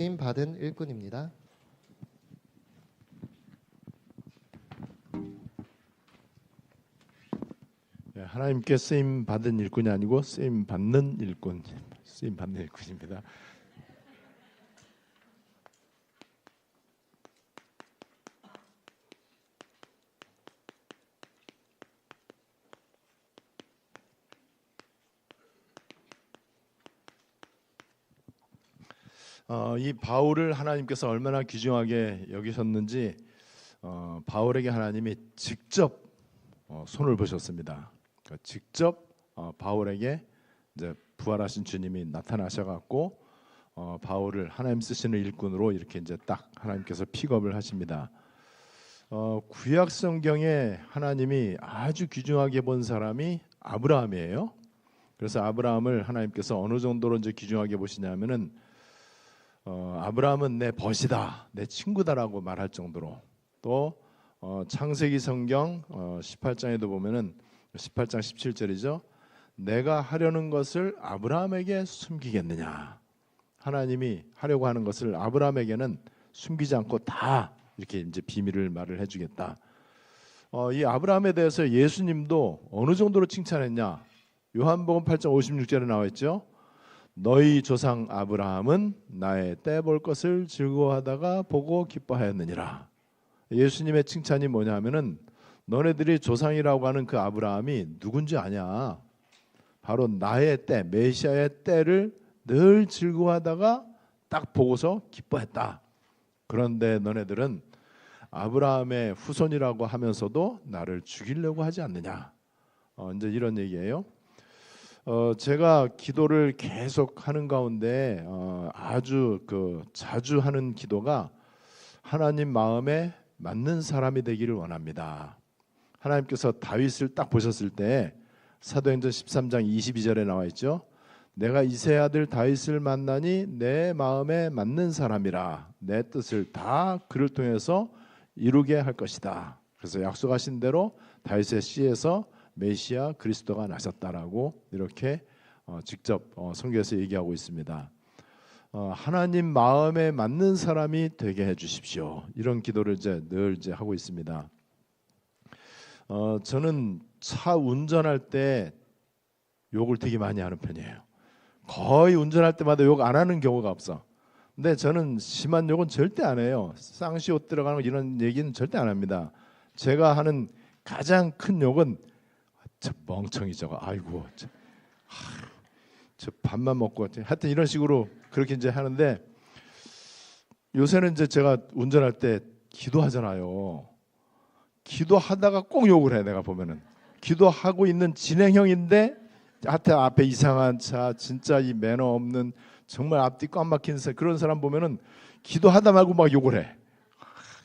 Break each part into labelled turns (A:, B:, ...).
A: 쓰임 받은 일꾼입니다.
B: 하나님께 쓰임 받은 일꾼이 아니고 쓰임 받는 일꾼, 쓰임 받는 일꾼입니다. 이 바울을 하나님께서 얼마나 귀중하게 여기셨는지 바울에게 하나님이 직접 손을 보셨습니다. 직접 바울에게 이제 부활하신 주님이 나타나셔갖고 바울을 하나님 쓰시는 일꾼으로 이렇게 이제 딱 하나님께서 픽업을 하십니다. 구약 성경에 하나님이 아주 귀중하게 본 사람이 아브라함이에요. 그래서 아브라함을 하나님께서 어느 정도로 이제 귀중하게 보시냐면은 아브라함은 내 벗이다, 내 친구다라고 말할 정도로, 또 창세기 성경 18장에도 보면은 18장 17절이죠. 내가 하려는 것을 아브라함에게 숨기겠느냐. 하나님이 하려고 하는 것을 아브라함에게는 숨기지 않고 다 이렇게 이제 비밀을 말을 해주겠다. 이 아브라함에 대해서 예수님도 어느 정도로 칭찬했냐. 요한복음 8장 56절에 나와 있죠. 너희 조상 아브라함은 나의 때 볼 것을 즐거워하다가 보고 기뻐하였느니라. 예수님의 칭찬이 뭐냐 하면은 너네들이 조상이라고 하는 그 아브라함이 누군지 아냐. 바로 나의 때, 메시아의 때를 늘 즐거워하다가 딱 보고서 기뻐했다. 그런데 너네들은 아브라함의 후손이라고 하면서도 나를 죽이려고 하지 않느냐. 이제 이런 얘기예요. 제가 기도를 계속 하는 가운데 아주 자주 하는 기도가 하나님 마음에 맞는 사람이 되기를 원합니다. 하나님께서 다윗을 딱 보셨을 때 사도행전 13장 22절에 나와 있죠. 내가 이새 아들 다윗을 만나니 내 마음에 맞는 사람이라 내 뜻을 다 그를 통해서 이루게 할 것이다. 그래서 약속하신 대로 다윗의 씨에서 메시아 그리스도가 나셨다라고 이렇게 직접 성경에서 얘기하고 있습니다. 하나님 마음에 맞는 사람이 되게 해주십시오. 이런 기도를 늘 하고 있습니다. 저는 차 운전할 때 욕을 되게 많이 하는 편이에요. 거의 운전할 때마다 욕 안 하는 경우가 없어. 근데 저는 심한 욕은 절대 안 해요. 쌍시 옷 들어가는 거 이런 얘기는 절대 안 합니다. 제가 하는 가장 큰 욕은 저 멍청이 저거, 아이고 저 밥만 먹고 하여튼 이런 식으로 그렇게 이제 하는데, 요새는 이제 제가 운전할 때 기도하잖아요. 기도하다가 꼭 욕을 해. 내가 보면은 기도하고 있는 진행형인데 하여튼 앞에 이상한 차, 진짜 이 매너 없는 정말 앞뒤 꽉 막힌 그런 사람 보면은 기도하다 말고 막 욕을 해.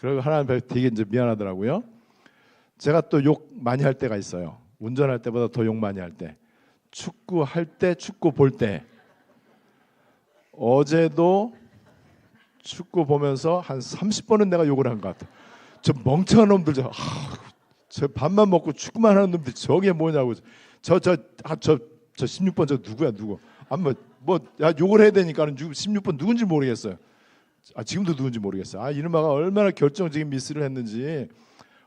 B: 그리고 하나님 되게 이제 미안하더라고요. 제가 또 욕 많이 할 때가 있어요. 운전할 때보다 더 욕 많이 할 때. 축구할 때, 축구 볼 때. 어제도 축구 보면서 한 30번은 내가 욕을 한 것 같아. 저 멍청한 놈들, 저 밥만 먹고 축구만 하는 놈들 저게 뭐냐고. 저 16번 저 누구야 누구? 야 욕을 해야 되니까는 16번 누군지 모르겠어요. 지금도 누군지 모르겠어요. 이놈아가 얼마나 결정적인 미스를 했는지,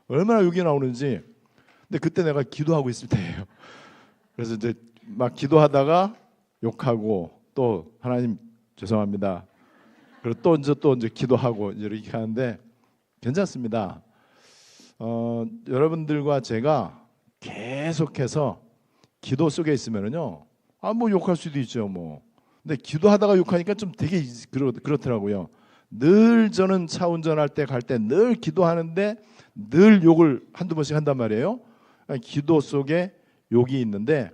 B: 얼마나 욕이 나오는지. 근데 그때 내가 기도하고 있을 때예요. 그래서 이제 막 기도하다가 욕하고 또 하나님 죄송합니다. 그리고 또 이제 기도하고 이렇게 하는데 괜찮습니다. 여러분들과 제가 계속해서 기도 속에 있으면은요, 뭐 욕할 수도 있죠, 뭐. 근데 기도하다가 욕하니까 좀 되게 그렇더라고요. 늘 저는 차 운전할 때 갈 때 늘 기도하는데 늘 욕을 한두 번씩 한단 말이에요. 기도 속에 욕이 있는데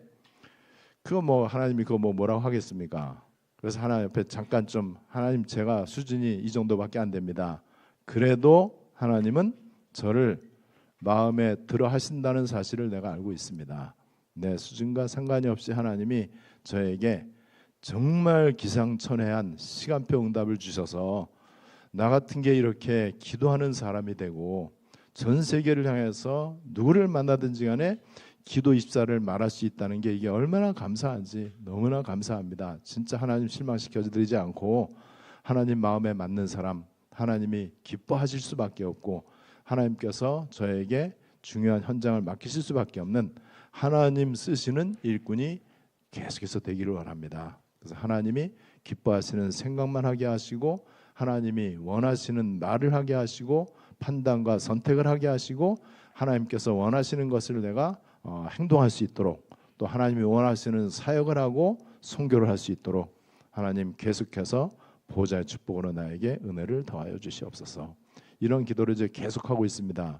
B: 그거 뭐 하나님이 그거 뭐라고 하겠습니까? 그래서 하나님 옆에 잠깐 좀, 하나님 제가 수준이 이 정도밖에 안 됩니다. 그래도 하나님은 저를 마음에 들어 하신다는 사실을 내가 알고 있습니다. 내 수준과 상관이 없이 하나님이 저에게 정말 기상천외한 시간표 응답을 주셔서 나 같은 게 이렇게 기도하는 사람이 되고 전 세계를 향해서 누구를 만나든지 간에 기도 입사를 말할 수 있다는 게 이게 얼마나 감사한지 너무나 감사합니다. 진짜 하나님 실망시켜드리지 않고 하나님 마음에 맞는 사람, 하나님이 기뻐하실 수밖에 없고 하나님께서 저에게 중요한 현장을 맡기실 수밖에 없는 하나님 쓰시는 일꾼이 계속해서 되기를 원합니다. 그래서 하나님이 기뻐하시는 생각만 하게 하시고 하나님이 원하시는 말을 하게 하시고 판단과 선택을 하게 하시고 하나님께서 원하시는 것을 내가 행동할 수 있도록 또 하나님이 원하시는 사역을 하고 선교를 할 수 있도록 하나님 계속해서 보호자의 축복으로 나에게 은혜를 더하여 주시옵소서. 이런 기도를 이제 계속하고 있습니다.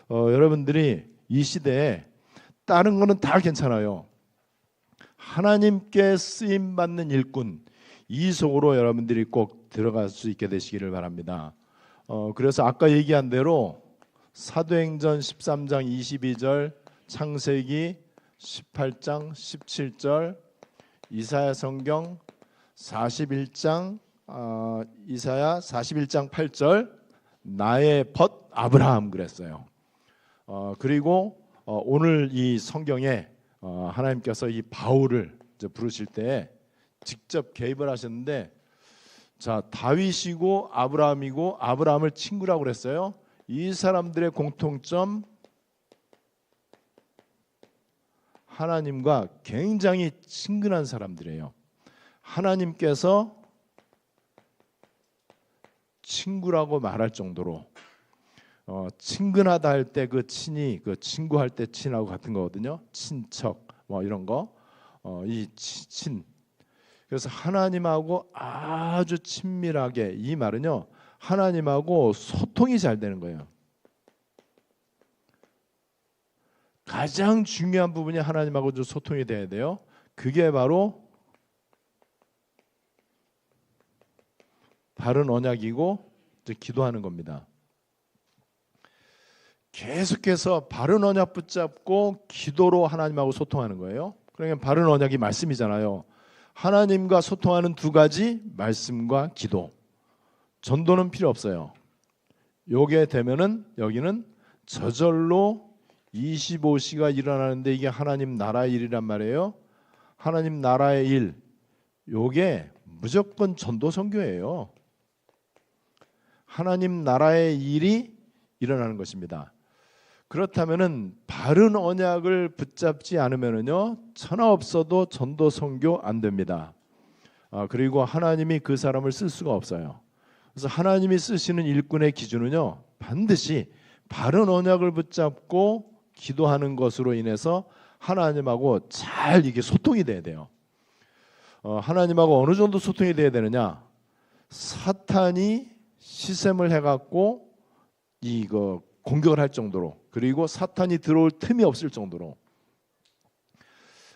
B: 여러분들이 이 시대에 다른 거는 다 괜찮아요. 하나님께 쓰임 받는 일꾼 이 속으로 여러분들이 꼭 들어갈 수 있게 되시기를 바랍니다. 그래서 아까 얘기한 대로 사도행전 13장 22절, 창세기 18장 17절, 이사야 성경 41장 이사야 41장 8절 나의 벗 아브라함 그랬어요. 그리고 오늘 이 성경에 하나님께서 이 바울을 이제 부르실 때 직접 개입을 하셨는데 자 다윗이고 아브라함이고 아브라함을 친구라고 그랬어요. 이 사람들의 공통점 하나님과 굉장히 친근한 사람들이에요. 하나님께서 친구라고 말할 정도로 친근하다 할 때 그 친이 그 친구할 때 친하고 같은 거거든요. 친척 뭐 이런 거 이 친 그래서 하나님하고 아주 친밀하게 이 말은요 하나님하고 소통이 잘 되는 거예요. 가장 중요한 부분이 하나님하고 좀 소통이 돼야 돼요. 그게 바로 바른 언약이고 기도하는 겁니다. 계속해서 바른 언약 붙잡고 기도로 하나님하고 소통하는 거예요. 그러니까 바른 언약이 말씀이잖아요. 하나님과 소통하는 두 가지 말씀과 기도. 전도는 필요 없어요. 요게 되면은 여기는 저절로 25시가 일어나는데 이게 하나님 나라의 일이란 말이에요. 하나님 나라의 일 요게 무조건 전도 선교예요. 하나님 나라의 일이 일어나는 것입니다. 그렇다면은 바른 언약을 붙잡지 않으면은요 천하 없어도 전도 선교 안 됩니다. 그리고 하나님이 그 사람을 쓸 수가 없어요. 그래서 하나님이 쓰시는 일꾼의 기준은요 반드시 바른 언약을 붙잡고 기도하는 것으로 인해서 하나님하고 잘 이게 소통이 돼야 돼요. 하나님하고 어느 정도 소통이 돼야 되느냐? 사탄이 시샘을 해갖고 이거 공격을 할 정도로 그리고 사탄이 들어올 틈이 없을 정도로.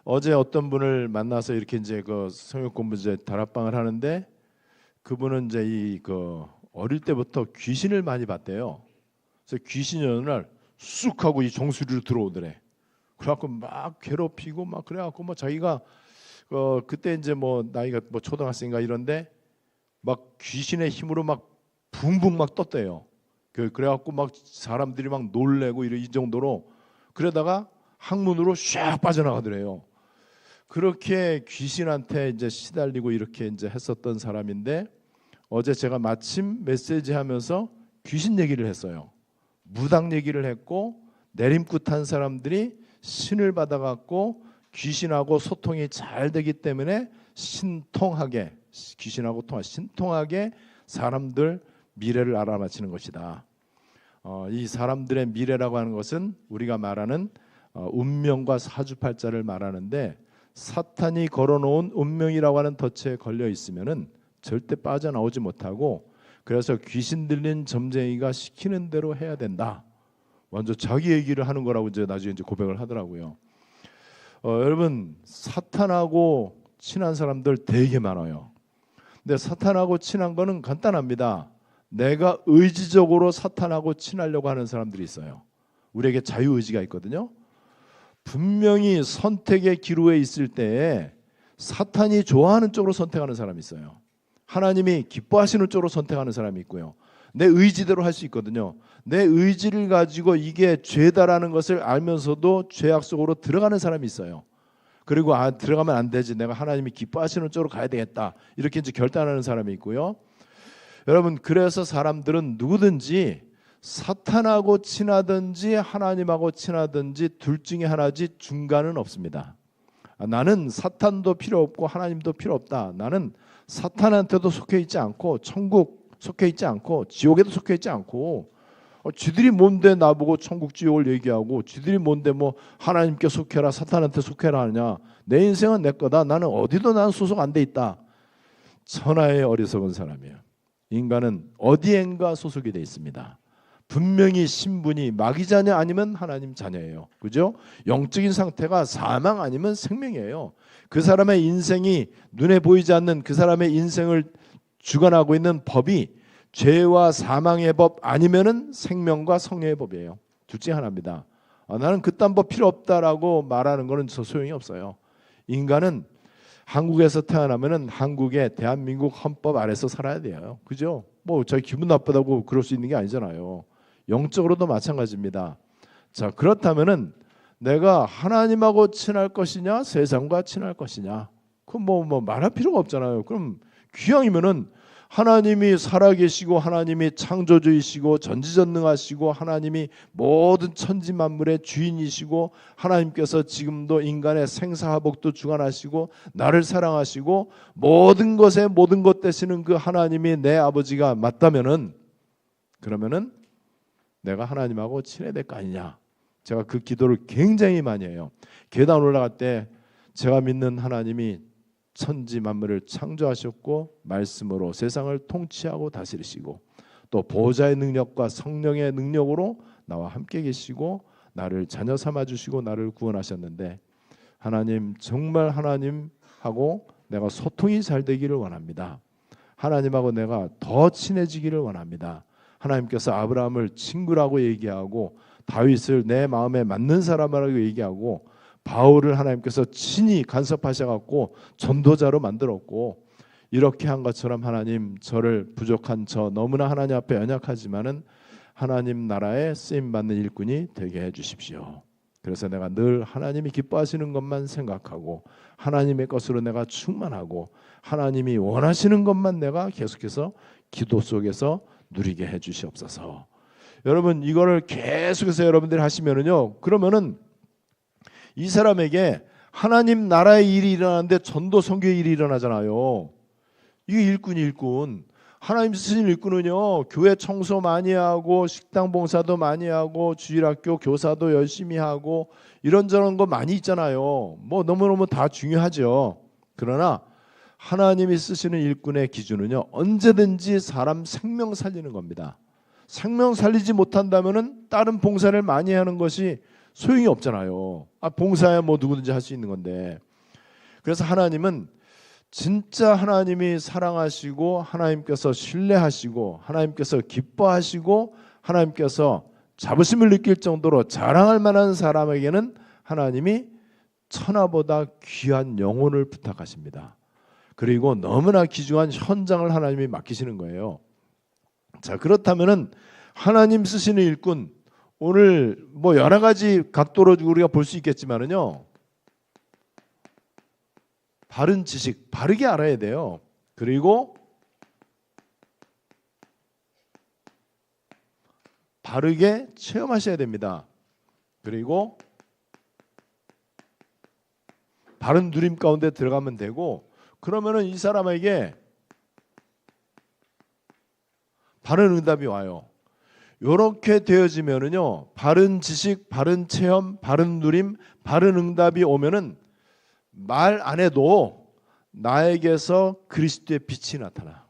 B: 어제 어떤 분을 만나서 이렇게 이제 그 성역 공부 이제 다락방을 하는데 그분은 이제 이 그 어릴 때부터 귀신을 많이 봤대요. 그래서 귀신이 어느 날 쑥 하고 이 정수리로 들어오더래. 그래갖고 막 괴롭히고 막 그래갖고 뭐 자기가 그때 이제 뭐 나이가 뭐 초등학생인가 이런데 막 귀신의 힘으로 막 붕붕 막 떴대요. 그래갖고 막 사람들이 막 놀래고 이 정도로 그러다가 항문으로 샥 빠져나가더래요. 그렇게 귀신한테 이제 시달리고 이렇게 이제 했었던 사람인데 어제 제가 마침 메시지하면서 귀신 얘기를 했어요. 무당 얘기를 했고 내림굿한 사람들이 신을 받아갖고 귀신하고 소통이 잘 되기 때문에 신통하게 귀신하고 신통하게 사람들 미래를 알아맞히는 것이다. 이 사람들의 미래라고 하는 것은 우리가 말하는 운명과 사주팔자를 말하는데 사탄이 걸어놓은 운명이라고 하는 덫에 걸려 있으면은 절대 빠져나오지 못하고 그래서 귀신 들린 점쟁이가 시키는 대로 해야 된다. 먼저 자기 얘기를 하는 거라고 이제 나중에 이제 고백을 하더라고요. 여러분 사탄하고 친한 사람들 되게 많아요. 근데 사탄하고 친한 거는 간단합니다. 내가 의지적으로 사탄하고 친하려고 하는 사람들이 있어요. 우리에게 자유의지가 있거든요. 분명히 선택의 기로에 있을 때에 사탄이 좋아하는 쪽으로 선택하는 사람이 있어요. 하나님이 기뻐하시는 쪽으로 선택하는 사람이 있고요. 내 의지대로 할 수 있거든요. 내 의지를 가지고 이게 죄다라는 것을 알면서도 죄악 속으로 들어가는 사람이 있어요. 그리고 들어가면 안 되지. 내가 하나님이 기뻐하시는 쪽으로 가야 되겠다. 이렇게 이제 결단하는 사람이 있고요. 여러분, 그래서 사람들은 누구든지 사탄하고 친하든지 하나님하고 친하든지 둘 중에 하나지 중간은 없습니다. 나는 사탄도 필요 없고 하나님도 필요 없다. 나는 사탄한테도 속해 있지 않고 천국 속해 있지 않고 지옥에도 속해 있지 않고 쥐들이 뭔데 나보고 천국 지옥을 얘기하고 쥐들이 뭔데 뭐 하나님께 속해라 사탄한테 속해라 하냐. 내 인생은 내 거다. 나는 어디도 난 소속 안 돼 있다. 천하의 어리석은 사람이에요. 인간은 어디엔가 소속이 돼 있습니다. 분명히 신분이 마귀 자녀 아니면 하나님 자녀예요. 그죠? 영적인 상태가 사망 아니면 생명이에요. 그 사람의 인생이 눈에 보이지 않는 그 사람의 인생을 주관하고 있는 법이 죄와 사망의 법 아니면은 생명과 성령의 법이에요. 둘 중에 하나입니다. 나는 그딴 법 필요 없다라고 말하는 거는 저 소용이 없어요. 인간은 한국에서 태어나면은 한국의 대한민국 헌법 아래서 살아야 돼요. 그죠? 뭐 저희 기분 나쁘다고 그럴 수 있는 게 아니잖아요. 영적으로도 마찬가지입니다. 자, 그렇다면은 내가 하나님하고 친할 것이냐 세상과 친할 것이냐 그럼 뭐 말할 필요가 없잖아요. 그럼 귀향이면은 하나님이 살아계시고 하나님이 창조주이시고 전지전능하시고 하나님이 모든 천지 만물의 주인이시고 하나님께서 지금도 인간의 생사화복도 주관하시고 나를 사랑하시고 모든 것에 모든 것 되시는 그 하나님이 내 아버지가 맞다면은 그러면은 내가 하나님하고 친해야 될 거 아니냐. 제가 그 기도를 굉장히 많이 해요. 계단 올라갈 때 제가 믿는 하나님이 천지 만물을 창조하셨고 말씀으로 세상을 통치하고 다스리시고 또 보호자의 능력과 성령의 능력으로 나와 함께 계시고 나를 자녀 삼아 주시고 나를 구원하셨는데 하나님 정말 하나님하고 내가 소통이 잘 되기를 원합니다. 하나님하고 내가 더 친해지기를 원합니다. 하나님께서 아브라함을 친구라고 얘기하고 다윗을 내 마음에 맞는 사람이라고 얘기하고 바울을 하나님께서 친히 간섭하셔갖고 전도자로 만들었고 이렇게 한 것처럼 하나님 저를 부족한 저 너무나 하나님 앞에 연약하지만은 하나님 나라에 쓰임받는 일꾼이 되게 해주십시오. 그래서 내가 늘 하나님이 기뻐하시는 것만 생각하고 하나님의 것으로 내가 충만하고 하나님이 원하시는 것만 내가 계속해서 기도 속에서 누리게 해주시옵소서. 여러분 이거를 계속해서 여러분들이 하시면은요 그러면은 이 사람에게 하나님 나라의 일이 일어나는데 전도 선교의 일이 일어나잖아요. 이게 일꾼. 하나님 쓰신 일꾼은요 교회 청소 많이 하고 식당 봉사도 많이 하고 주일학교 교사도 열심히 하고 이런저런 거 많이 있잖아요. 뭐 너무너무 다 중요하죠. 그러나 하나님이 쓰시는 일꾼의 기준은요 언제든지 사람 생명 살리는 겁니다. 생명 살리지 못한다면은 다른 봉사를 많이 하는 것이 소용이 없잖아요. 봉사야 뭐 누구든지 할 수 있는 건데. 그래서 하나님은 진짜 하나님이 사랑하시고 하나님께서 신뢰하시고 하나님께서 기뻐하시고 하나님께서 자부심을 느낄 정도로 자랑할 만한 사람에게는 하나님이 천하보다 귀한 영혼을 부탁하십니다. 그리고 너무나 귀중한 현장을 하나님이 맡기시는 거예요. 자, 그렇다면은 하나님 쓰시는 일꾼 오늘 뭐 여러 가지 각도로 우리가 볼 수 있겠지만은요. 바른 지식, 바르게 알아야 돼요. 그리고 바르게 체험하셔야 됩니다. 그리고 바른 누림 가운데 들어가면 되고 그러면은 이 사람에게 바른 응답이 와요. 이렇게 되어지면은요 바른 지식, 바른 체험, 바른 누림, 바른 응답이 오면은 말 안 해도 나에게서 그리스도의 빛이 나타나.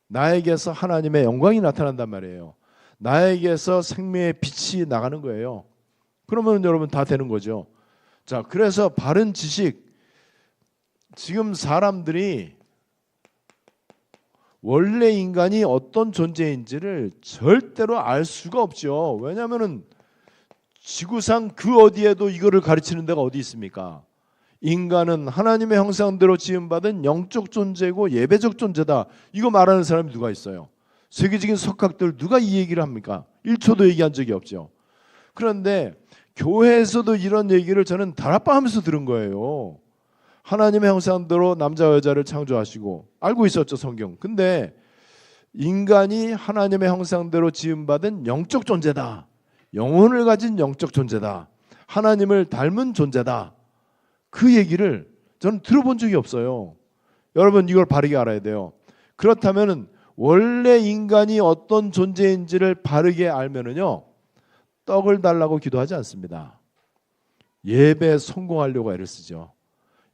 B: 나에게서 하나님의 영광이 나타난단 말이에요. 나에게서 생명의 빛이 나가는 거예요. 그러면 여러분 다 되는 거죠. 자, 그래서 바른 지식 지금 사람들이 원래 인간이 어떤 존재인지를 절대로 알 수가 없죠. 왜냐하면은 지구상 그 어디에도 이거를 가르치는 데가 어디 있습니까? 인간은 하나님의 형상대로 지음받은 영적 존재고 예배적 존재다. 이거 말하는 사람이 누가 있어요? 세계적인 석학들 누가 이 얘기를 합니까? 1초도 얘기한 적이 없죠. 그런데 교회에서도 이런 얘기를 저는 다락방하면서 들은 거예요. 하나님의 형상대로 남자 여자를 창조하시고 알고 있었죠 성경. 근데 인간이 하나님의 형상대로 지음받은 영적 존재다. 영혼을 가진 영적 존재다. 하나님을 닮은 존재다. 그 얘기를 저는 들어본 적이 없어요. 여러분 이걸 바르게 알아야 돼요. 그렇다면 원래 인간이 어떤 존재인지를 바르게 알면은요, 떡을 달라고 기도하지 않습니다. 예배에 성공하려고 애를 쓰죠.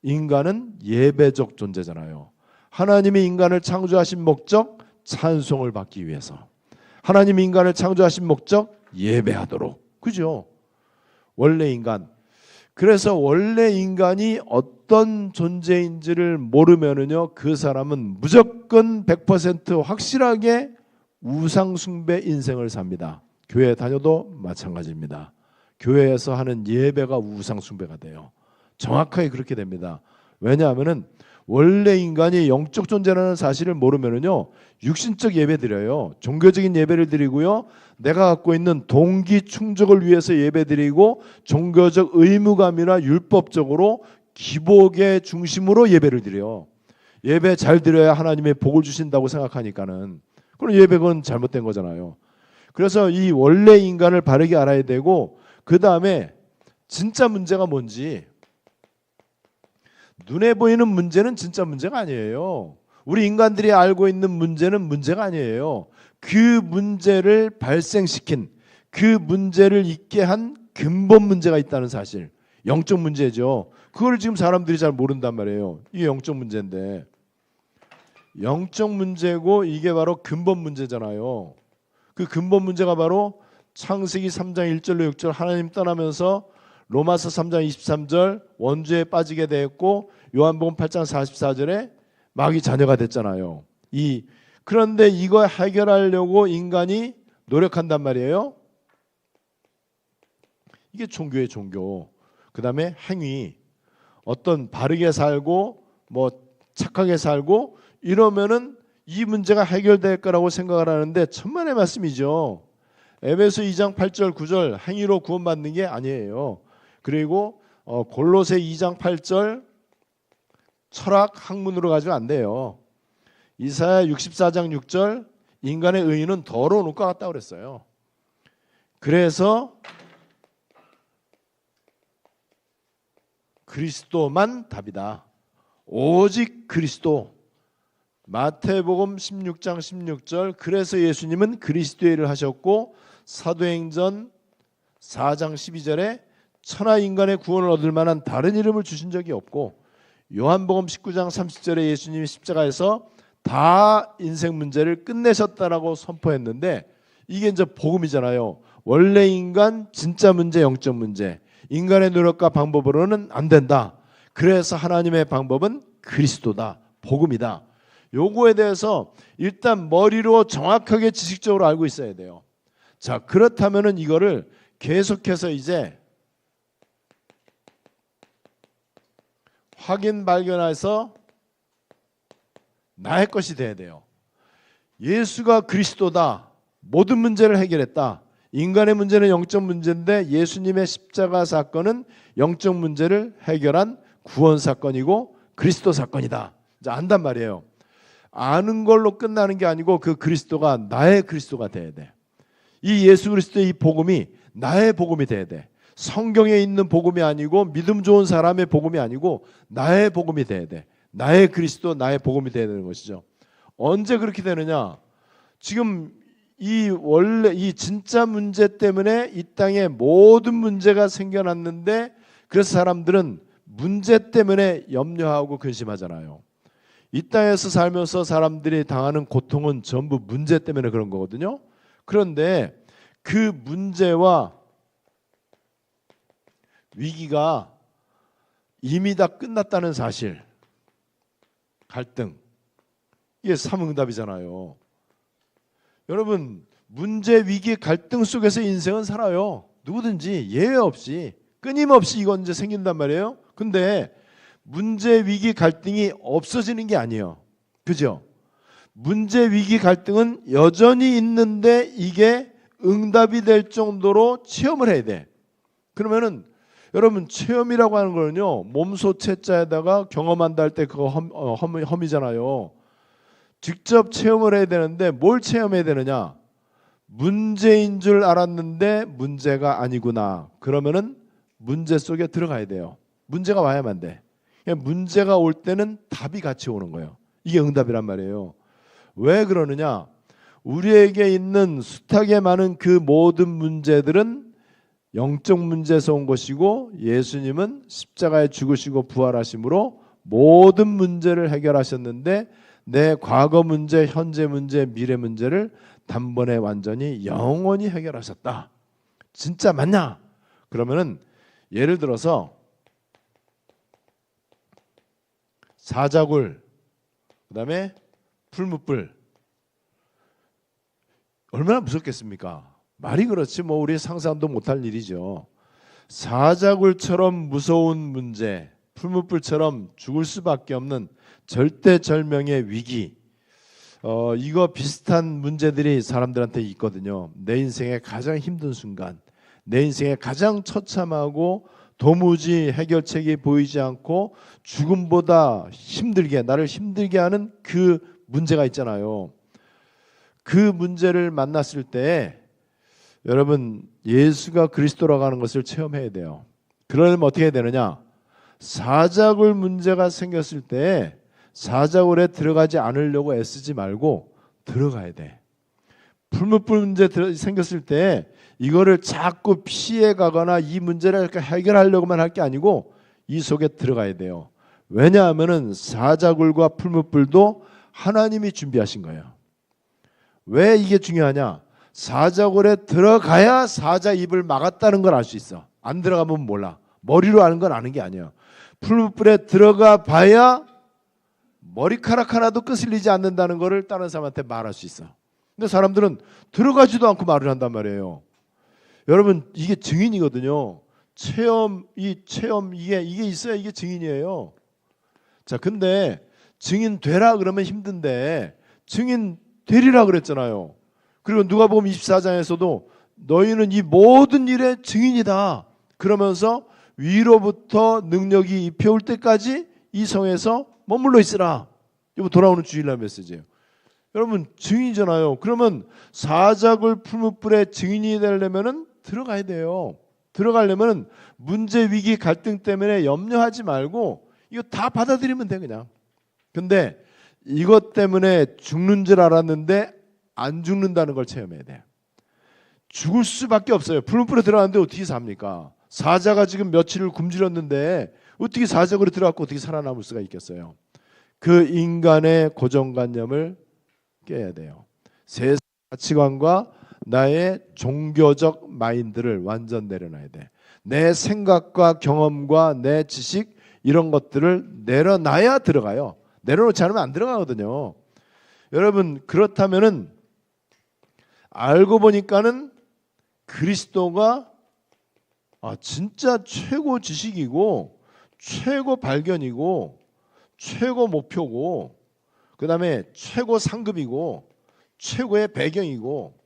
B: 인간은 예배적 존재잖아요. 하나님이 인간을 창조하신 목적, 찬송을 받기 위해서. 하나님이 인간을 창조하신 목적, 예배하도록. 그죠? 원래 인간. 그래서 원래 인간이 어떤 존재인지를 모르면은요, 그 사람은 무조건 100% 확실하게 우상숭배 인생을 삽니다. 교회 다녀도 마찬가지입니다. 교회에서 하는 예배가 우상숭배가 돼요. 정확하게 그렇게 됩니다. 왜냐하면은 원래 인간이 영적 존재라는 사실을 모르면은요, 육신적 예배 드려요. 종교적인 예배를 드리고요, 내가 갖고 있는 동기 충족을 위해서 예배 드리고, 종교적 의무감이나 율법적으로 기복의 중심으로 예배를 드려요. 예배 잘 드려야 하나님의 복을 주신다고 생각하니까는, 그럼 예배는 잘못된 거잖아요. 그래서 이 원래 인간을 바르게 알아야 되고, 그 다음에 진짜 문제가 뭔지, 눈에 보이는 문제는 진짜 문제가 아니에요. 우리 인간들이 알고 있는 문제는 문제가 아니에요. 그 문제를 발생시킨, 그 문제를 있게 한 근본 문제가 있다는 사실, 영적 문제죠. 그걸 지금 사람들이 잘 모른단 말이에요. 이게 영적 문제인데, 영적 문제고 이게 바로 근본 문제잖아요. 그 근본 문제가 바로 창세기 3장 1절로 6절 하나님 떠나면서 로마서 3장 23절 원죄에 빠지게 되었고, 요한복음 8장 44절에 마귀 자녀가 됐잖아요. 그런데 이거 해결하려고 인간이 노력한단 말이에요. 이게 종교의 종교. 그 다음에 행위. 어떤 바르게 살고 뭐 착하게 살고 이러면은 이 문제가 해결될 거라고 생각을 하는데 천만의 말씀이죠. 에베소 2장 8절 9절 행위로 구원받는 게 아니에요. 그리고 골로새 2장 8절 철학 학문으로 가지고 안 돼요. 이사야 64장 6절 인간의 의인은 더러운 옷과 같다고 그랬어요. 그래서 그리스도만 답이다. 오직 그리스도. 마태복음 16장 16절 그래서 예수님은 그리스도의 일을 하셨고, 사도행전 4장 12절에 천하 인간의 구원을 얻을 만한 다른 이름을 주신 적이 없고, 요한복음 19장 30절에 예수님이 십자가에서 다 인생 문제를 끝내셨다라고 선포했는데, 이게 이제 복음이잖아요. 원래 인간 진짜 문제, 영적 문제. 인간의 노력과 방법으로는 안 된다. 그래서 하나님의 방법은 그리스도다. 복음이다. 요거에 대해서 일단 머리로 정확하게 지식적으로 알고 있어야 돼요. 자, 그렇다면은 이거를 계속해서 이제 확인 발견해서 나의 것이 돼야 돼요. 예수가 그리스도다. 모든 문제를 해결했다. 인간의 문제는 영적 문제인데 예수님의 십자가 사건은 영적 문제를 해결한 구원 사건이고 그리스도 사건이다. 이제 안단 말이에요. 아는 걸로 끝나는 게 아니고 그 그리스도가 나의 그리스도가 돼야 돼. 이 예수 그리스도의 이 복음이 나의 복음이 돼야 돼. 성경에 있는 복음이 아니고 믿음 좋은 사람의 복음이 아니고 나의 복음이 돼야 돼. 나의 그리스도, 나의 복음이 돼야 되는 것이죠. 언제 그렇게 되느냐? 지금 원래 이 진짜 문제 때문에 이 땅에 모든 문제가 생겨났는데, 그래서 사람들은 문제 때문에 염려하고 근심하잖아요. 이 땅에서 살면서 사람들이 당하는 고통은 전부 문제 때문에 그런 거거든요. 그런데 그 문제와 위기가 이미 다 끝났다는 사실, 갈등, 이게 삼응답이잖아요. 여러분, 문제, 위기, 갈등 속에서 인생은 살아요. 누구든지 예외 없이 끊임없이 이건 이제 생긴단 말이에요. 근데 문제, 위기, 갈등이 없어지는 게 아니에요. 그죠? 문제, 위기, 갈등은 여전히 있는데 이게 응답이 될 정도로 체험을 해야 돼. 그러면은 여러분, 체험이라고 하는 거는요, 몸소 채자에다가 경험한다 할 때 그거 험이잖아요. 직접 체험을 해야 되는데 뭘 체험해야 되느냐? 문제인 줄 알았는데 문제가 아니구나. 그러면은 문제 속에 들어가야 돼요. 문제가 와야만 돼. 문제가 올 때는 답이 같이 오는 거예요. 이게 응답이란 말이에요. 왜 그러느냐? 우리에게 있는 숱하게 많은 그 모든 문제들은 영적 문제에서 온 것이고, 예수님은 십자가에 죽으시고 부활하심으로 모든 문제를 해결하셨는데, 내 과거 문제, 현재 문제, 미래 문제를 단번에 완전히 영원히 해결하셨다. 진짜 맞냐? 그러면은 예를 들어서 사자굴, 그다음에 풀무불, 얼마나 무섭겠습니까? 말이 그렇지 뭐 우리 상상도 못할 일이죠. 사자굴처럼 무서운 문제, 풀무불처럼 죽을 수밖에 없는 절대절명의 위기, 이거 비슷한 문제들이 사람들한테 있거든요. 내 인생의 가장 힘든 순간, 내 인생의 가장 처참하고 도무지 해결책이 보이지 않고 죽음보다 힘들게, 나를 힘들게 하는 그 문제가 있잖아요. 그 문제를 만났을 때 여러분, 예수가 그리스도라고 하는 것을 체험해야 돼요. 그러려면 어떻게 해야 되느냐? 사자굴 문제가 생겼을 때 사자굴에 들어가지 않으려고 애쓰지 말고 들어가야 돼. 풀무불 문제 생겼을 때 이거를 자꾸 피해 가거나 이 문제를 이렇게 해결하려고만 할 게 아니고 이 속에 들어가야 돼요. 왜냐하면은 사자굴과 풀무불도 하나님이 준비하신 거예요. 왜 이게 중요하냐? 사자굴에 들어가야 사자 입을 막았다는 걸 알 수 있어. 안 들어가면 몰라. 머리로 아는 건 아는 게 아니야. 풀무불에 들어가 봐야 머리카락 하나도 끄슬리지 않는다는 것을 다른 사람한테 말할 수 있어. 근데 사람들은 들어가지도 않고 말을 한단 말이에요. 여러분, 이게 증인이거든요. 체험 이게 있어야 이게 증인이에요. 자, 근데 증인 되라 그러면 힘든데 증인 되리라 그랬잖아요. 그리고 누가복음 24장에서도 너희는 이 모든 일의 증인이다. 그러면서 위로부터 능력이 입혀올 때까지 이 성에서 머물러 있으라. 이거 돌아오는 주일날 메시지예요. 여러분, 증인이잖아요. 그러면 사자굴 풀무불의 증인이 되려면은 들어가야 돼요. 들어가려면은 문제, 위기, 갈등 때문에 염려하지 말고 이거 다 받아들이면 돼 그냥. 근데 이것 때문에 죽는 줄 알았는데 안 죽는다는 걸 체험해야 돼. 죽을 수밖에 없어요. 풀무불에 들어갔는데 어떻게 삽니까? 사자가 지금 며칠을 굶주렸는데 어떻게 사자굴에 들어갔고 어떻게 살아남을 수가 있겠어요? 그 인간의 고정관념을 깨야 돼요. 세상 가치관과 나의 종교적 마인드를 완전 내려놔야 돼. 내 생각과 경험과 내 지식 이런 것들을 내려놔야 들어가요. 내려놓지 않으면 안 들어가거든요. 여러분, 그렇다면은 알고 보니까는 그리스도가 진짜 최고 지식이고 최고 발견이고 최고 목표고 그 다음에 최고 상급이고 최고의 배경이고,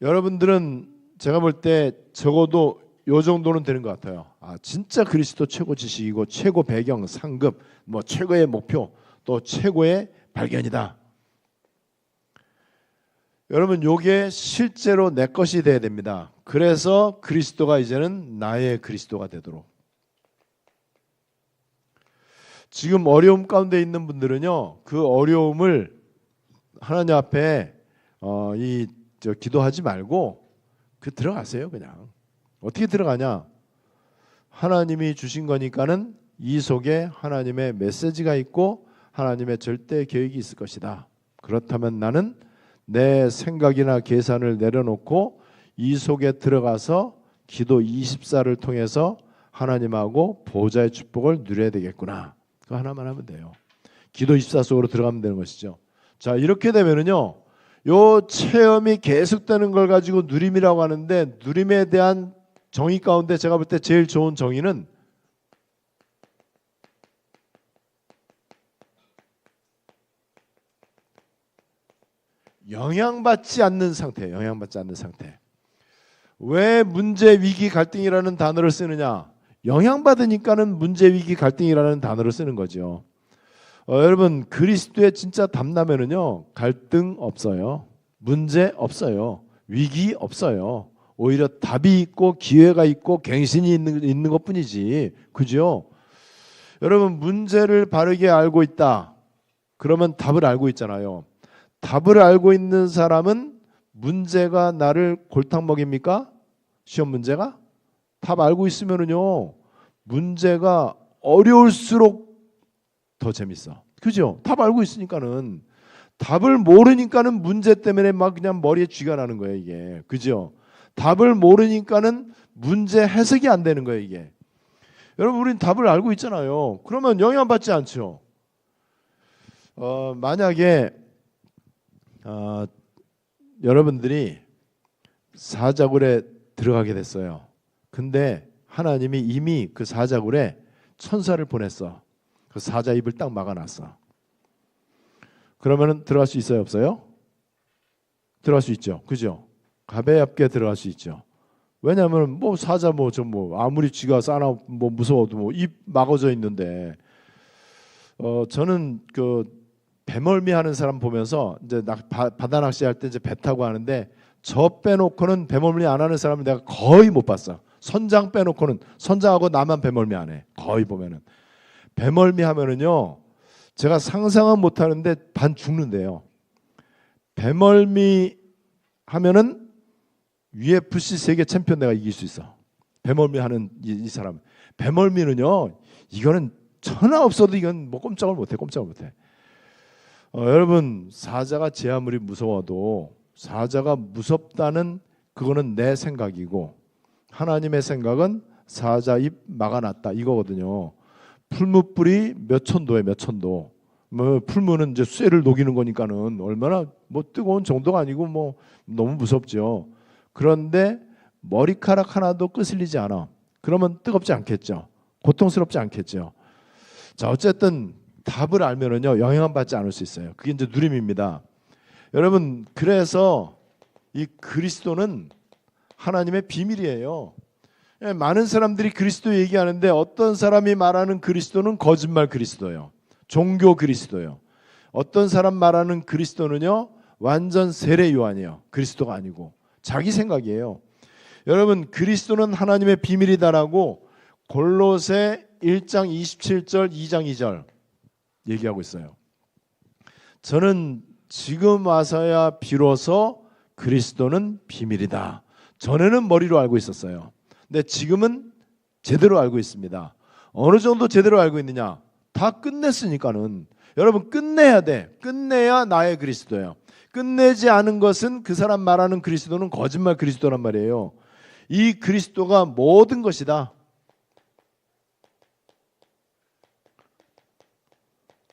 B: 여러분들은 제가 볼 때 적어도 요 정도는 되는 것 같아요. 진짜 그리스도 최고 지식이고 최고 배경, 상급, 뭐 최고의 목표, 또 최고의 발견이다. 여러분, 요게 실제로 내 것이 돼야 됩니다. 그래서 그리스도가 이제는 나의 그리스도가 되도록. 지금 어려움 가운데 있는 분들은요, 그 어려움을 하나님 앞에 기도하지 말고 들어가세요. 그냥 어떻게 들어가냐? 하나님이 주신 거니까는 이 속에 하나님의 메시지가 있고 하나님의 절대 계획이 있을 것이다. 그렇다면 나는 내 생각이나 계산을 내려놓고 이 속에 들어가서 기도 24를 통해서 하나님하고 보좌의 축복을 누려야 되겠구나. 그거 하나만 하면 돼요. 기도 24 속으로 들어가면 되는 것이죠. 자, 이렇게 되면은요, 요 체험이 계속되는 걸 가지고 누림이라고 하는데, 누림에 대한 정의 가운데 제가 볼 때 제일 좋은 정의는 영향받지 않는 상태예요. 영향받지 않는 상태. 왜 문제, 위기, 갈등이라는 단어를 쓰느냐? 영향받으니까는 문제, 위기, 갈등이라는 단어를 쓰는 거죠. 여러분 그리스도의 진짜 담나면은요 갈등 없어요. 문제 없어요. 위기 없어요. 오히려 답이 있고 기회가 있고 갱신이 있는 것뿐이지. 그죠? 여러분 문제를 바르게 알고 있다. 그러면 답을 알고 있잖아요. 답을 알고 있는 사람은 문제가 나를 골탕 먹입니까? 시험 문제가? 답 알고 있으면은요 문제가 어려울수록 더 재밌어. 그죠? 답 알고 있으니까는. 답을 모르니까는 문제 때문에 막 그냥 머리에 쥐가 나는 거예요 이게. 그죠? 답을 모르니까는 문제 해석이 안 되는 거예요 이게. 여러분 우리는 답을 알고 있잖아요. 그러면 영향받지 않죠. 만약에 여러분들이 사자굴에 들어가게 됐어요. 근데 하나님이 이미 그 사자굴에 천사를 보냈어. 그 사자 입을 딱 막아놨어. 그러면은 들어갈 수 있어요, 없어요? 들어갈 수 있죠, 그죠? 가베엽게 들어갈 수 있죠. 왜냐하면 뭐 사자 아무리 쥐가 싸나 뭐 무서워도 뭐 입 막아져 있는데 저는 그 배멀미 하는 사람 보면서 이제 바다 낚시할 때 이제 배 타고 하는데 저 빼놓고는 배멀미 안 하는 사람을 내가 거의 못 봤어. 선장 빼놓고는 선장하고 나만 배멀미 안 해. 거의 보면은 배멀미 하면은요 제가 상상은 못 하는데 반 죽는데요. 배멀미 하면은 UFC 세계 챔피언 내가 이길 수 있어. 배멀미 하는 이 사람. 배멀미는요 이거는 천하 없어도 이건 뭐 꼼짝을 못해. 여러분 사자가 제 아무리 무서워도 사자가 무섭다는 그거는 내 생각이고 하나님의 생각은 사자 입 막아놨다 이거거든요. 풀무불이 몇 천도에 뭐 풀무는 이제 쇠를 녹이는 거니까는 얼마나 뭐 뜨거운 정도가 아니고 뭐 너무 무섭죠. 그런데 머리카락 하나도 끄슬리지 않아. 그러면 뜨겁지 않겠죠. 고통스럽지 않겠죠. 자 어쨌든 답을 알면은요 영향을 받지 않을 수 있어요. 그게 이제 누림입니다. 여러분 그래서 이 그리스도는 하나님의 비밀이에요. 많은 사람들이 그리스도 얘기하는데 어떤 사람이 말하는 그리스도는 거짓말 그리스도예요. 종교 그리스도예요. 어떤 사람 말하는 그리스도는요 완전 세례 요한이에요. 그리스도가 아니고 자기 생각이에요. 여러분 그리스도는 하나님의 비밀이다라고 골로새 1장 27절 2장 2절 얘기하고 있어요. 저는 지금 와서야 비로소 그리스도는 비밀이다. 전에는 머리로 알고 있었어요. 근데 지금은 제대로 알고 있습니다. 어느 정도 제대로 알고 있느냐? 다 끝냈으니까는. 여러분 끝내야 돼. 끝내야 나의 그리스도예요. 끝내지 않은 것은 그 사람 말하는 그리스도는 거짓말 그리스도란 말이에요. 이 그리스도가 모든 것이다.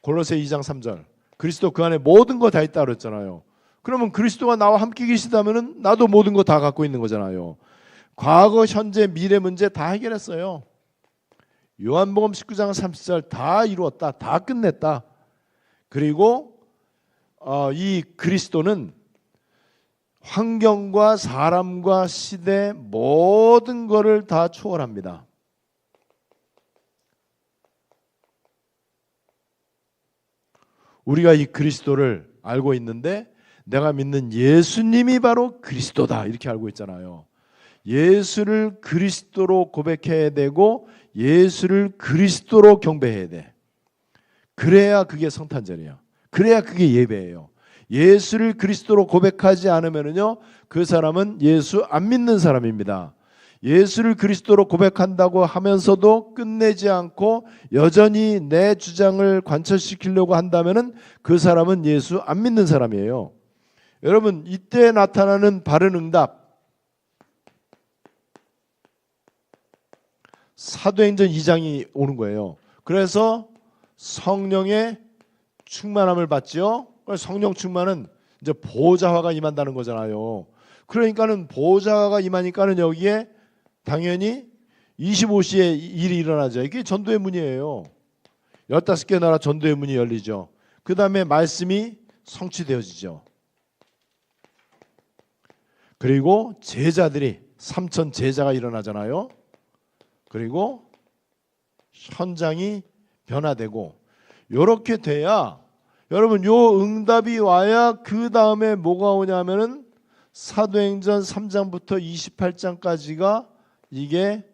B: 골로새 2장 3절. 그리스도 그 안에 모든 거 다 있다 그랬잖아요. 그러면 그리스도가 나와 함께 계시다면은 나도 모든 거 다 갖고 있는 거잖아요. 과거, 현재, 미래 문제 다 해결했어요. 요한복음 19장 30절 다 이루었다. 다 끝냈다. 그리고 이 그리스도는 환경과 사람과 시대 모든 것을 다 초월합니다. 우리가 이 그리스도를 알고 있는데 내가 믿는 예수님이 바로 그리스도다 이렇게 알고 있잖아요. 예수를 그리스도로 고백해야 되고 예수를 그리스도로 경배해야 돼. 그래야 그게 성탄절이에요. 그래야 그게 예배예요. 예수를 그리스도로 고백하지 않으면요 그 사람은 예수 안 믿는 사람입니다. 예수를 그리스도로 고백한다고 하면서도 끝내지 않고 여전히 내 주장을 관철시키려고 한다면은 그 사람은 예수 안 믿는 사람이에요. 여러분 이때 나타나는 바른 응답 사도행전 2장이 오는 거예요. 그래서 성령의 충만함을 받지요. 성령 충만은 이제 보좌화가 임한다는 거잖아요. 그러니까는 보좌화가 임하니까는 여기에 당연히 25시에 일이 일어나죠. 이게 전도의 문이에요. 15개 나라 전도의 문이 열리죠. 그 다음에 말씀이 성취되어지죠. 그리고 제자들이 3천 제자가 일어나잖아요. 그리고 현장이 변화되고 이렇게 돼야 여러분 요 응답이 와야 그 다음에 뭐가 오냐면은 사도행전 3장부터 28장까지가 이게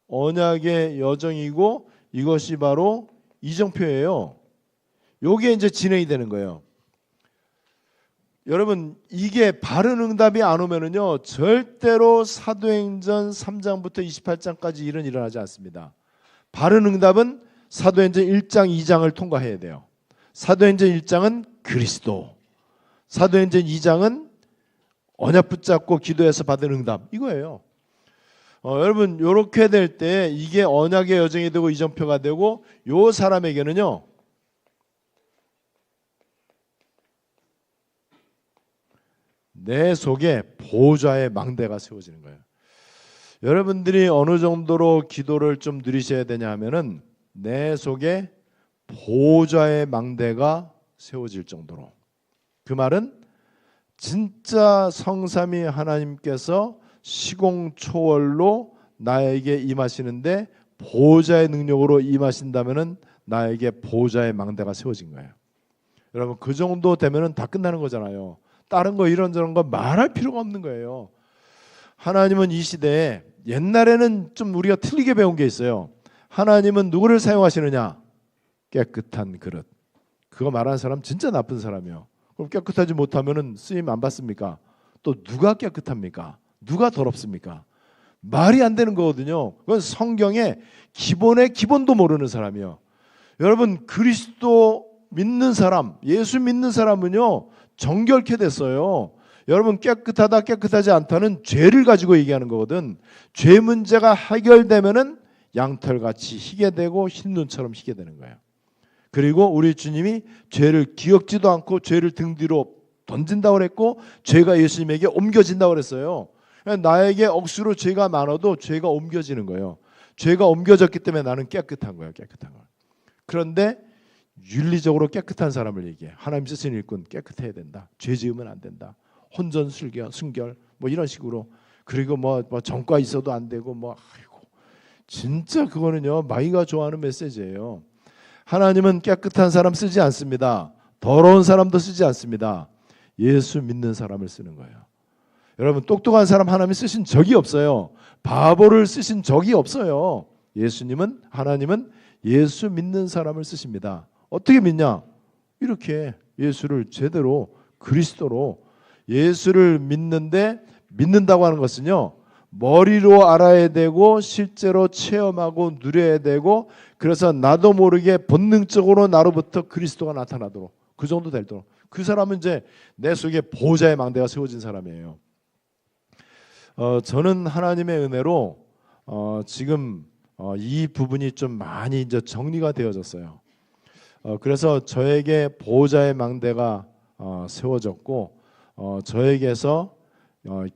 B: 언약의 여정이고 이것이 바로 이정표예요. 요게 이제 진행이 되는 거예요. 여러분 이게 바른 응답이 안 오면은요 절대로 사도행전 3장부터 28장까지 일은 일어나지 않습니다. 바른 응답은 사도행전 1장 2장을 통과해야 돼요. 사도행전 1장은 그리스도, 사도행전 2장은 언약 붙잡고 기도해서 받은 응답 이거예요. 여러분 이렇게 될 때 이게 언약의 여정이 되고 이정표가 되고 요 사람에게는요 내 속에 보좌의 망대가 세워지는 거예요. 여러분들이 어느 정도로 기도를 좀 누리셔야 되냐 하면은 내 속에 보좌의 망대가 세워질 정도로. 그 말은 진짜 성삼위 하나님께서 시공초월로 나에게 임하시는데 보좌의 능력으로 임하신다면은 나에게 보좌의 망대가 세워진 거예요. 여러분 그 정도 되면은 다 끝나는 거잖아요. 다른 거 이런저런 거 말할 필요가 없는 거예요. 하나님은 이 시대에 옛날에는 좀 우리가 틀리게 배운 게 있어요. 하나님은 누구를 사용하시느냐? 깨끗한 그릇. 그거 말하는 사람 진짜 나쁜 사람이에요. 그럼 깨끗하지 못하면은 쓰임 안 받습니까? 또 누가 깨끗합니까? 누가 더럽습니까? 말이 안 되는 거거든요. 그건 성경의 기본의 기본도 모르는 사람이에요. 여러분 그리스도 믿는 사람, 예수 믿는 사람은요 정결케 됐어요. 여러분 깨끗하다 깨끗하지 않다는 죄를 가지고 얘기하는 거거든. 죄 문제가 해결되면은 양털같이 희게 되고 흰 눈처럼 희게 되는 거예요. 그리고 우리 주님이 죄를 기억지도 않고 죄를 등 뒤로 던진다고 그랬고 죄가 예수님에게 옮겨진다고 그랬어요. 나에게 억수로 죄가 많아도 죄가 옮겨지는 거예요. 죄가 옮겨졌기 때문에 나는 깨끗한 거예요. 깨끗한 거. 그런데 윤리적으로 깨끗한 사람을 얘기해. 하나님 쓰신 일꾼 깨끗해야 된다. 죄 지으면 안 된다. 혼전, 순결 뭐 이런 식으로. 그리고 뭐 전과 있어도 안 되고 뭐 아이고 진짜 그거는요 마이가 좋아하는 메시지예요. 하나님은 깨끗한 사람 쓰지 않습니다. 더러운 사람도 쓰지 않습니다. 예수 믿는 사람을 쓰는 거예요. 여러분 똑똑한 사람 하나님이 쓰신 적이 없어요. 바보를 쓰신 적이 없어요. 하나님은 예수 믿는 사람을 쓰십니다. 어떻게 믿냐? 이렇게 예수를 제대로 그리스도로 예수를 믿는다고 하는 것은요 머리로 알아야 되고 실제로 체험하고 누려야 되고 그래서 나도 모르게 본능적으로 나로부터 그리스도가 나타나도록 그 정도 되도록 그 사람은 이제 내 속에 보좌의 망대가 세워진 사람이에요. 저는 하나님의 은혜로 지금 이 부분이 좀 많이 이제 정리가 되어졌어요. 그래서 저에게 보좌의 망대가 세워졌고 저에게서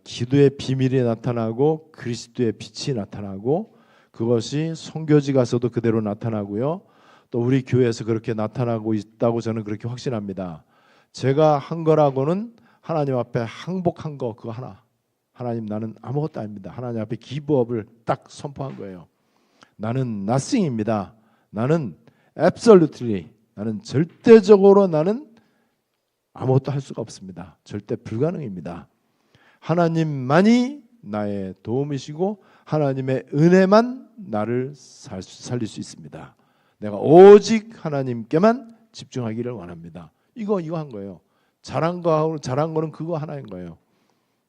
B: 기도의 비밀이 나타나고 그리스도의 빛이 나타나고 그것이 선교지 가서도 그대로 나타나고요. 또 우리 교회에서 그렇게 나타나고 있다고 저는 그렇게 확신합니다. 제가 한 거라고는 하나님 앞에 항복한 거 그거 하나. 하나님 나는 아무것도 아닙니다. 하나님 앞에 기브업을 딱 선포한 거예요. 나는 nothing입니다. 나는 absolutely 나는 절대적으로 나는 아무것도 할 수가 없습니다. 절대 불가능입니다. 하나님만이 나의 도움이시고 하나님의 은혜만 나를 살릴 수 있습니다. 내가 오직 하나님께만 집중하기를 원합니다. 이거 한 거예요. 잘한 거는 그거 하나인 거예요.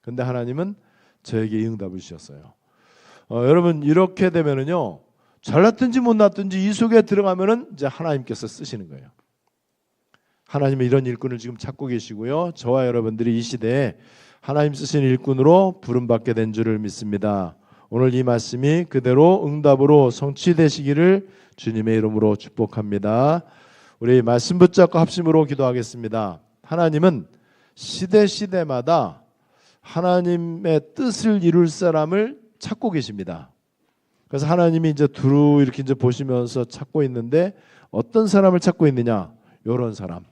B: 근데 하나님은 저에게 응답을 주셨어요. 여러분 이렇게 되면은요 잘났든지 못났든지 이 속에 들어가면은 이제 하나님께서 쓰시는 거예요. 하나님은 이런 일꾼을 지금 찾고 계시고요. 저와 여러분들이 이 시대에 하나님 쓰신 일꾼으로 부름받게 된 줄을 믿습니다. 오늘 이 말씀이 그대로 응답으로 성취되시기를 주님의 이름으로 축복합니다. 우리 말씀 붙잡고 합심으로 기도하겠습니다. 하나님은 시대마다 하나님의 뜻을 이룰 사람을 찾고 계십니다. 그래서 하나님이 이제 두루 이렇게 이제 보시면서 찾고 있는데 어떤 사람을 찾고 있느냐? 이런 사람.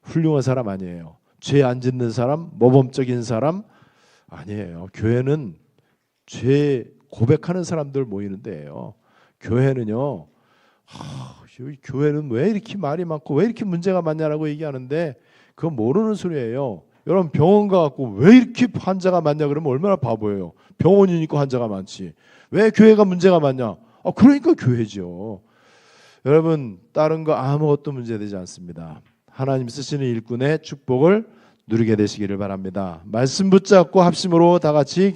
B: 훌륭한 사람 아니에요. 죄 안 짓는 사람, 모범적인 사람 아니에요. 교회는 죄 고백하는 사람들 모이는 데예요. 교회는요 여기 교회는 왜 이렇게 말이 많고 왜 이렇게 문제가 많냐라고 얘기하는데 그건 모르는 소리예요. 여러분 병원 가갖고 왜 이렇게 환자가 많냐 그러면 얼마나 바보예요. 병원이니까 환자가 많지. 왜 교회가 문제가 많냐? 그러니까 교회죠. 여러분 다른 거 아무것도 문제되지 않습니다. 하나님 쓰시는 일꾼의 축복을 누리게 되시기를 바랍니다. 말씀 붙잡고 합심으로 다 같이